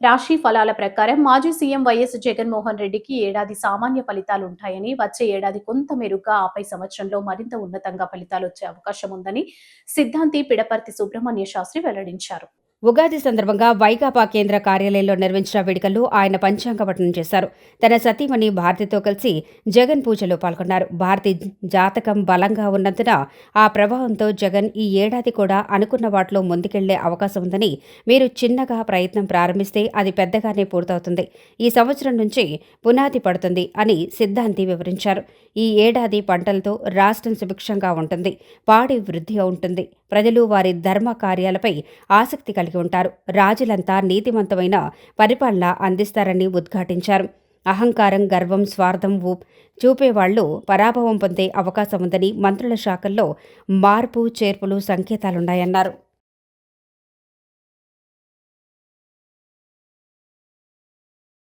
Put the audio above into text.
రాశి ఫలాల ప్రకారం మాజీ సీఎం వైఎస్ జగన్మోహన్ రెడ్డికి ఏడాది సామాన్య ఫలితాలుంటాయని, వచ్చే ఏడాది కొంత మెరుగ్గా, ఆపై సంవత్సరంలో మరింత ఉన్నతంగా ఫలితాలొచ్చే అవకాశం ఉందని సిద్ధాంతి పిడపర్తి సుబ్రహ్మణ్య శాస్త్రి వెల్లడించారు. ఉగాది సందర్భంగా వైకాపా కేంద్ర కార్యాలయంలో నిర్వహించిన వేడుకల్లో ఆయన పంచాంగ పఠనం చేశారు. తన సతీమణి భారతితో కలిసి జగన్ పూజలో పాల్గొన్నారు. భారతి జాతకం బలంగా ఉన్నందున ఆ ప్రభావంతో జగన్ ఈ ఏడాది కూడా అనుకున్న వాటిలో ముందుకెళ్లే అవకాశం ఉందని, మీరు చిన్నగా ప్రయత్నం ప్రారంభిస్తే అది పెద్దగానే పూర్తవుతుంది. ఈ సంవత్సరం నుంచి పునాది పడుతుంది అని సిద్ధాంతి వివరించారు. ఈ ఏడాది పంటలతో రాష్ట్రం సుభిక్షంగా ఉంటుంది. పాడి వృద్ధి ఉంటుంది. ప్రజలు వారి ధర్మ కార్యాలపై ఆసక్తి కలిగి ఉంటారు. రాజులంతా నీతిమంతమైన పరిపాలన అందిస్తారని ఉద్ఘాటించారు. అహంకారం, గర్వం, స్వార్థం చూపేవాళ్లు పరాభవం పొందే అవకాశం ఉందని, మంత్రుల శాఖల్లో మార్పు చేర్పులు సంకేతాలున్నాయన్నారు.